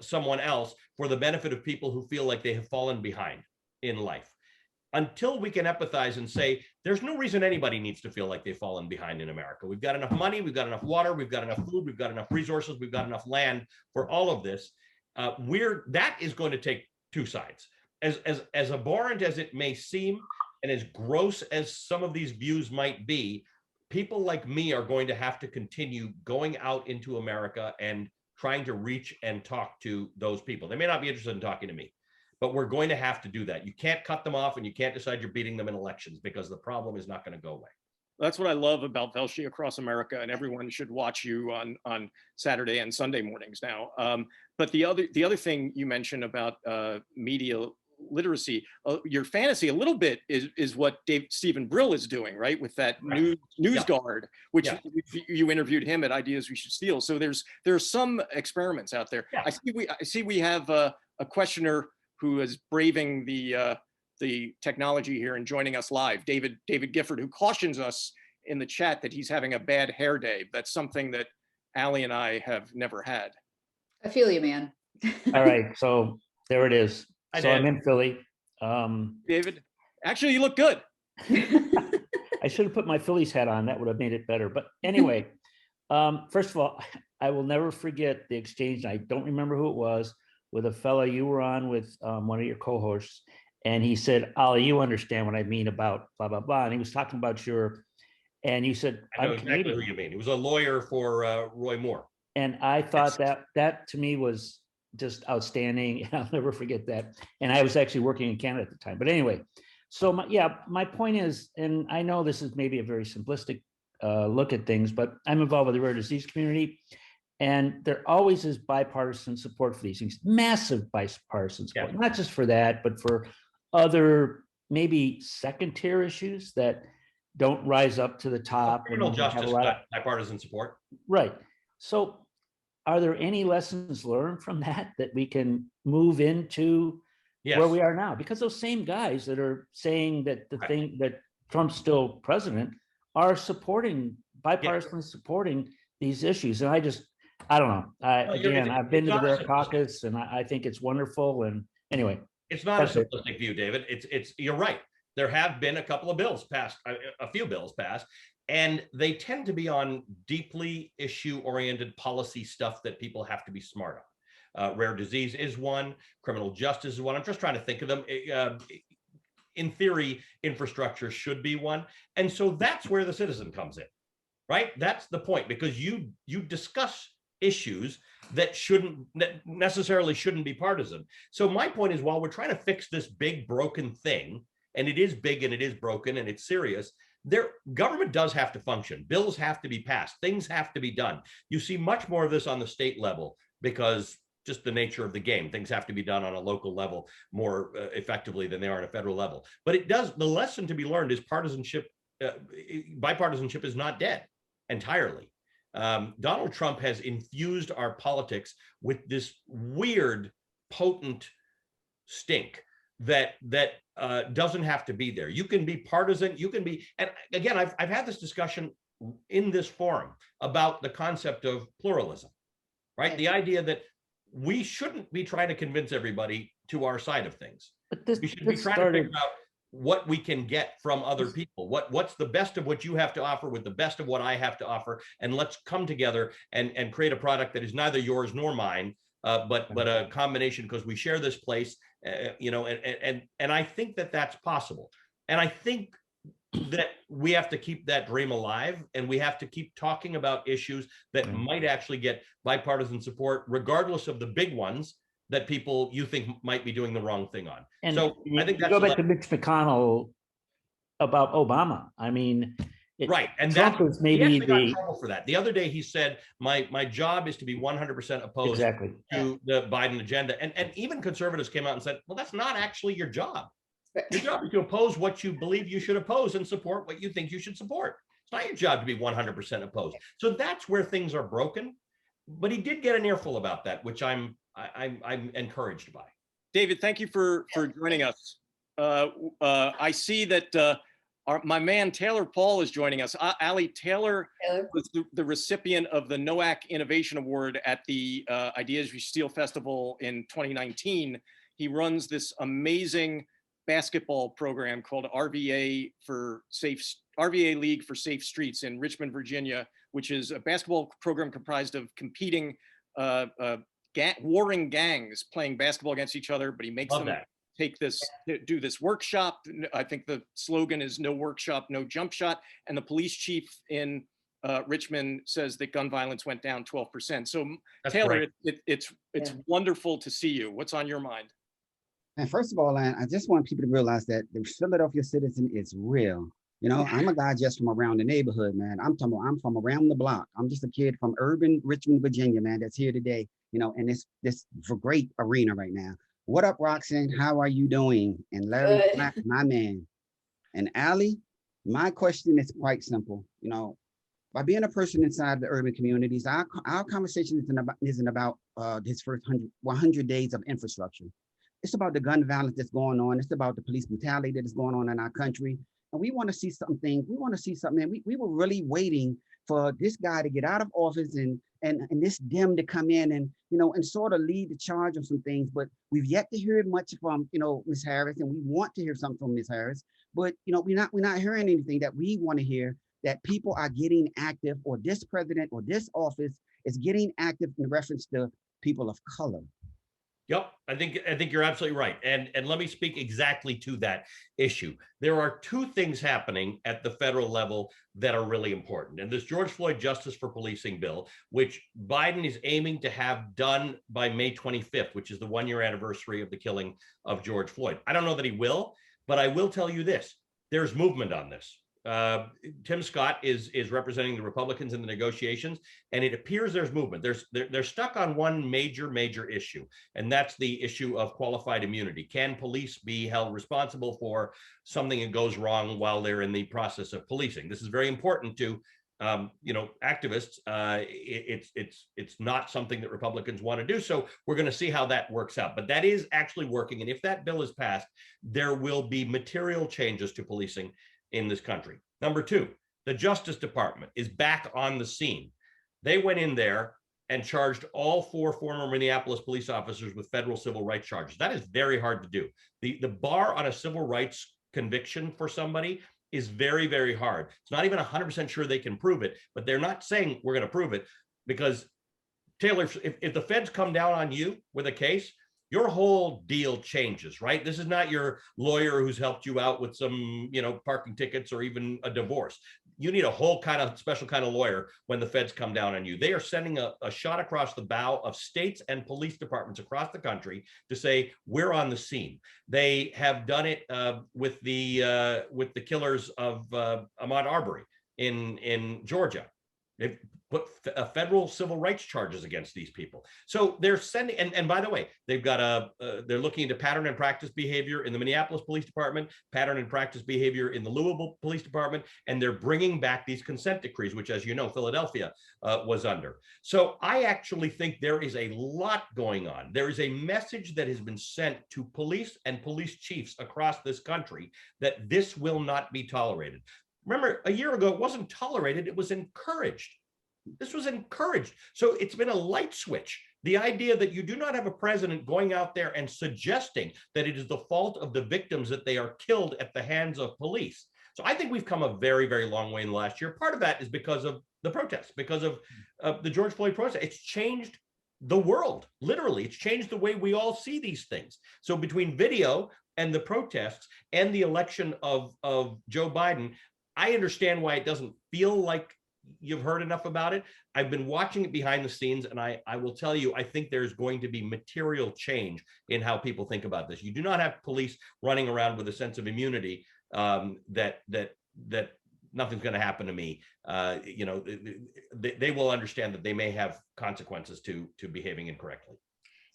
someone else for the benefit of people who feel like they have fallen behind in life. Until we can empathize and say, there's no reason anybody needs to feel like they've fallen behind in America. We've got enough money, we've got enough water, we've got enough food, we've got enough resources, we've got enough land for all of this. That is going to take two sides. As abhorrent as it may seem, and as gross as some of these views might be, people like me are going to have to continue going out into America and trying to reach and talk to those people. They may not be interested in talking to me, but we're going to have to do that. You can't cut them off, and you can't decide you're beating them in elections, because the problem is not going to go away. That's what I love about Velshi Across America, and everyone should watch you on Saturday and Sunday mornings now. But the other thing you mentioned about media literacy, your fantasy a little bit is what Stephen Brill is doing, right? With that news guard, which you interviewed him at Ideas We Should Steal. So there's some experiments out there. I see we have a questioner who is braving the technology here and joining us live, David Gifford, who cautions us in the chat that he's having a bad hair day. That's something that Ali and I have never had. I feel you, man. All right, so there it is. So I'm in Philly. David, actually, you look good. I should have put my Phillies hat on. That would have made it better. But anyway, first of all, I will never forget the exchange. I don't remember who it was, with a fella you were on with one of your co-hosts. And he said, Ali, you understand what I mean about blah, blah, blah. And he was talking about and you said, I know exactly who you mean. He was a lawyer for Roy Moore. And I thought that to me was just outstanding. I'll never forget that. And I was actually working in Canada at the time. But anyway, so my point is, and I know this is maybe a very simplistic look at things, but I'm involved with the rare disease community. And there always is bipartisan support for these things, massive bipartisan support, not just for that, but for other maybe second tier issues that don't rise up to the top. Criminal justice, bipartisan support. Right. So are there any lessons learned from that we can move into where we are now? Because those same guys that are saying that thing that Trump's still president are supporting, bipartisan supporting these issues. And I don't know. I've been to the Rare Caucus, and I think it's wonderful. And anyway. It's not a simplistic view, David. You're right. There have been a couple of bills passed, a few bills passed, and they tend to be on deeply issue-oriented policy stuff that people have to be smart on. Rare disease is one. Criminal justice is one. I'm just trying to think of them. In theory, infrastructure should be one. And so that's where the citizen comes in. right? That's the point, because you discuss issues that necessarily shouldn't be partisan. So my point is, while we're trying to fix this big broken thing, and it is big and it is broken and it's serious, government does have to function. Bills have to be passed. Things have to be done. You see much more of this on the state level because just the nature of the game. Things have to be done on a local level more effectively than they are on a federal level. But the lesson to be learned is bipartisanship is not dead entirely. Donald Trump has infused our politics with this weird, potent stink that doesn't have to be there. You can be partisan. You can be, and again, I've had this discussion in this forum about the concept of pluralism, right? The idea that we shouldn't be trying to convince everybody to our side of things. We should be trying to figure out what we can get from other people. What's the best of what you have to offer with the best of what I have to offer, and let's come together and create a product that is neither yours nor mine, but a combination, because we share this place, and I think that that's possible. And I think that we have to keep that dream alive, and we have to keep talking about issues that might actually get bipartisan support, regardless of the big ones that you think might be doing the wrong thing on. And so I think that's go back to Mitch McConnell about Obama. I mean, right, and Trump was maybe he got in trouble for that. The other day he said, my job is to be 100% opposed to the Biden agenda, and even conservatives came out and said, well, that's not actually your job. Your job is to oppose what you believe you should oppose and support what you think you should support. It's not your job to be 100% opposed. So that's where things are broken. But he did get an earful about that, which I'm encouraged by. David, thank you for joining us. I see that my man Taylor Paul is joining us. Ali, Taylor was the recipient of the NOAC Innovation Award at the Ideas We Steal Festival in 2019. He runs this amazing basketball program called RVA League for Safe Streets in Richmond, Virginia, which is a basketball program comprised of competing warring gangs playing basketball against each other, but he makes them do this workshop. I think the slogan is no workshop, no jump shot. And the police chief in Richmond says that gun violence went down 12%. So that's Taylor, it's wonderful to see you. What's on your mind? And first of all, I just want people to realize that the Philadelphia citizen is real. You know, I'm a guy just from around the neighborhood, man. I'm from around the block. I'm just a kid from urban Richmond, Virginia, man, that's here today, you know, and this great arena right now. What up, Roxanne? How are you doing? And Larry, my man. And Ali, my question is quite simple. You know, by being a person inside the urban communities, our conversation isn't about this first 100 days of infrastructure. It's about the gun violence that's going on. It's about the police brutality that is going on in our country. And we want to see something. We want to see something. And we were really waiting for this guy to get out of office and this Dem to come in and, you know, and sort of lead the charge on some things. But we've yet to hear much from, you know, Ms. Harris, and we want to hear something from Ms. Harris. But, you know, we're not hearing anything that we want to hear, that people are getting active, or this president or this office is getting active in reference to people of color. Yep, I think you're absolutely right. And let me speak exactly to that issue. There are two things happening at the federal level that are really important. And this George Floyd Justice for Policing bill, which Biden is aiming to have done by May 25th, which is the 1-year anniversary of the killing of George Floyd. I don't know that he will, but I will tell you this. There's movement on this. Tim Scott is representing the Republicans in the negotiations, and it appears there's movement. They're stuck on one major issue, and that's the issue of qualified immunity. Can police be held responsible for something that goes wrong while they're in the process of policing? This is very important to activists. It's not something that Republicans want to do. So we're going to see how that works out. But that is actually working, and if that bill is passed, there will be material changes to policing in this country. Number two, the Justice Department is back on the scene. They went in there and charged all 4 former Minneapolis police officers with federal civil rights charges. That is very hard to do. The bar on a civil rights conviction for somebody is very hard. It's not even 100% sure they can prove it, but they're not saying we're going to prove it, because Taylor, if the feds come down on you with a case, your whole deal changes, right? This is not your lawyer who's helped you out with some, parking tickets or even a divorce. you need a whole kind of special kind of lawyer when the feds come down on you. They are sending a shot across the bow of states and police departments across the country to say, we're on the scene. They have done it with the killers of Ahmaud Arbery in Georgia. They've put federal civil rights charges against these people. So they're sending, and by the way, they've got they're looking into pattern and practice behavior in the Minneapolis Police Department, pattern and practice behavior in the Louisville Police Department, and they're bringing back these consent decrees, which, as you know, Philadelphia was under. So I actually think there is a lot going on. There is a message that has been sent to police and police chiefs across this country that this will not be tolerated. Remember, a year ago, it wasn't tolerated, it was encouraged. This was encouraged. So it's been a light switch. The idea that you do not have a president going out there and suggesting that it is the fault of the victims that they are killed at the hands of police. So I think we've come a very, very long way in the last year. Part of that is because of the protests, because of the George Floyd protest. It's changed the world, literally. It's changed the way we all see these things. So between video and the protests and the election of Joe Biden, I understand why it doesn't feel like you've heard enough about it. I've been watching it behind the scenes, and I will tell you, I think there's going to be material change in how people think about this. You do not have police running around with a sense of immunity that nothing's going to happen to me. You know, they will understand that they may have consequences to behaving incorrectly.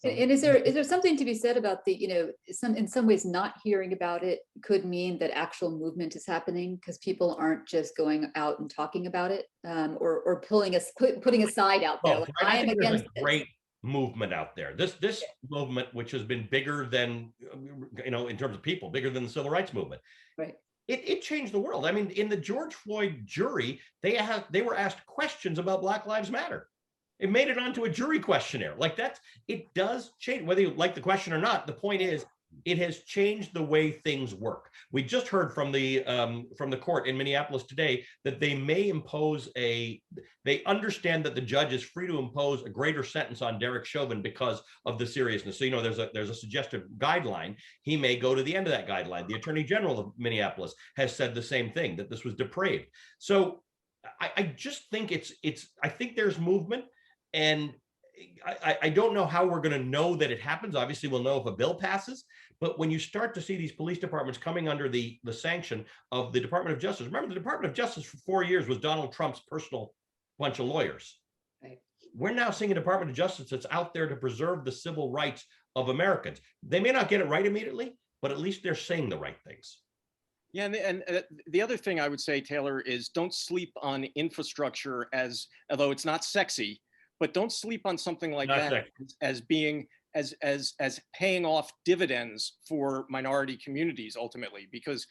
And is there something to be said about the, you know, in some ways not hearing about it could mean that actual movement is happening because people aren't just going out and talking about it, or putting a side out there. Like, I am against a great movement out there. This movement, which has been bigger than, you know, in terms of people, bigger than the civil rights movement. Right. It changed the world. I mean, in the George Floyd jury, they were asked questions about Black Lives Matter. It made it onto a jury questionnaire. Like it does change, whether you like the question or not. The point is, it has changed the way things work. We just heard from the court in Minneapolis today that they may impose they understand that the judge is free to impose a greater sentence on Derek Chauvin because of the seriousness. So, you know, there's a suggested guideline. He may go to the end of that guideline. The Attorney General of Minneapolis has said the same thing, that this was depraved. So I just think I think there's movement. And I don't know how we're going to know that it happens. Obviously, we'll know if a bill passes. But when you start to see these police departments coming under the sanction of the Department of Justice, remember, the Department of Justice for 4 years was Donald Trump's personal bunch of lawyers. Right. We're now seeing a Department of Justice that's out there to preserve the civil rights of Americans. They may not get it right immediately, but at least they're saying the right things. Yeah, and the other thing I would say, Taylor, is don't sleep on infrastructure although it's not sexy. But don't sleep on something like that as being as paying off dividends for minority communities ultimately, because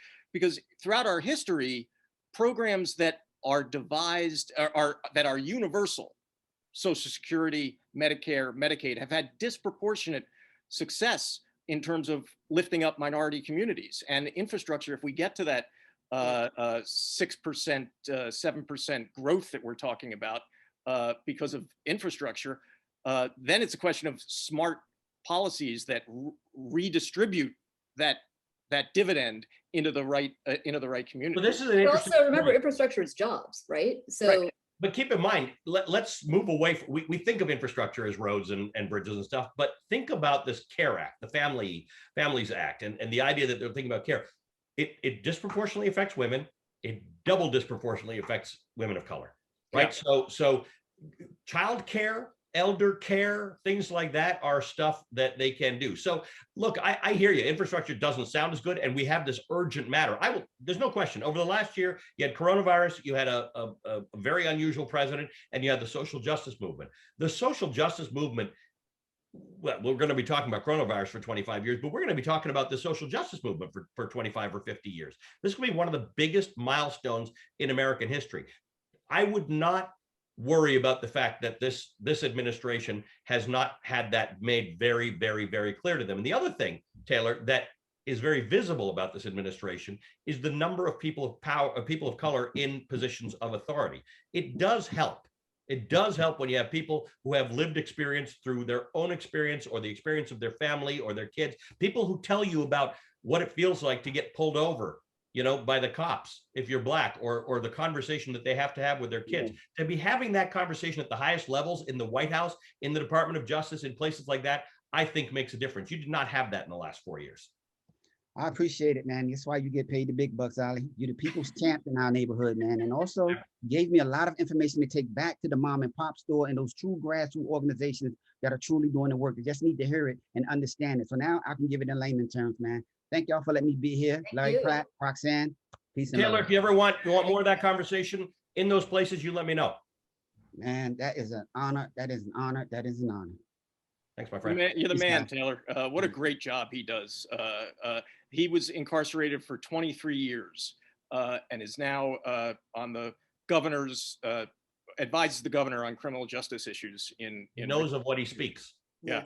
throughout our history, programs that are devised that are universal, Social Security, Medicare, Medicaid, have had disproportionate success in terms of lifting up minority communities. And infrastructure, if we get to that 6%, 7% growth that we're talking about, because of infrastructure, then it's a question of smart policies that redistribute that dividend into the right community. But this is but also remember, infrastructure is jobs, right? So, right. But keep in mind, let's move away. We think of infrastructure as roads and bridges and stuff, but think about this CARE Act, the Families Act, and the idea that they're thinking about care. It disproportionately affects women. It double disproportionately affects women of color. Right. Yeah. So child care, elder care, things like that are stuff that they can do. So look, I hear you. Infrastructure doesn't sound as good. And we have this urgent matter. There's no question. Over the last year, you had coronavirus, you had a very unusual president, and you had the social justice movement. The social justice movement, well, we're going to be talking about coronavirus for 25 years, but we're going to be talking about the social justice movement for 25 or 50 years. This will be one of the biggest milestones in American history. I would not worry about the fact that this administration has not had that made very, very, very clear to them. And the other thing, Taylor, that is very visible about this administration is the number of people of power, people of color in positions of authority. It does help. It does help when you have people who have lived experience through their own experience or the experience of their family or their kids, people who tell you about what it feels like to get pulled over you know, by the cops if you're black, or the conversation that they have to have with their kids. To be having that conversation at the highest levels in the White House, in the Department of Justice, in places like that, I think makes a difference. You did not have that in the last 4 years. I appreciate it, man. That's why you get paid the big bucks, Ali. You're the people's champ in our neighborhood, man. And also gave me a lot of information to take back to the mom and pop store and those true grassroots organizations that are truly doing the work. They just need to hear it and understand it. So now I can give it in layman terms, man. Thank y'all for letting me be here. Larry Pratt, Roxanne, peace and Taylor, love. if you ever want more of that conversation in those places, you let me know. Man, that is an honor. That is an honor. That is an honor. Thanks, my friend. You're the Peace man, out. Taylor. What a great job he does. He was incarcerated for 23 years and is now on the governor's, advises the governor on criminal justice issues He knows of what he speaks. Yeah.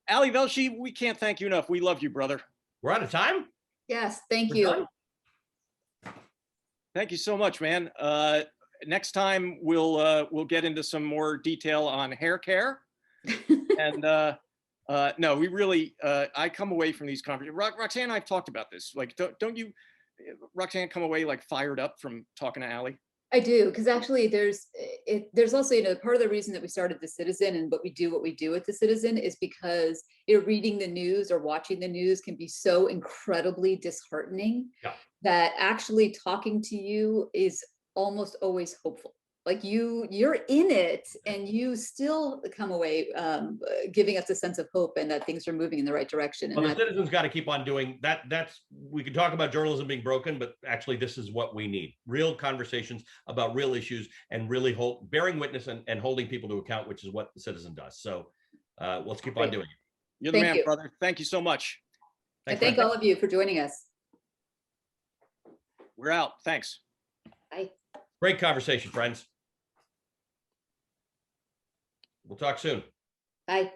Ali Velshi, we can't thank you enough. We love you, brother. We're out of time. Yes, thank We're you. done? Thank you so much, man. Next time we'll get into some more detail on hair care. And no, we really, I come away from these conversations. Roxanne and I've talked about this. Like, don't you, Roxanne, come away like fired up from talking to Ali? I do, because actually there's also, you know, part of the reason that we started The Citizen and what we do at The Citizen is because, you know, reading the news or watching the news can be so incredibly disheartening that actually talking to you is almost always hopeful. Like you're in it and you still come away giving us a sense of hope and that things are moving in the right direction. Well, And the Citizen's got to keep on doing that. We could talk about journalism being broken, but actually this is what we need. Real conversations about real issues and really bearing witness and holding people to account, which is what the Citizen does. So let's keep on doing it. You're the Thank man, you. brother. Thank you so much. I thank all of you for joining us. We're out. Thanks. Bye. Great conversation, friends. We'll talk soon. Bye.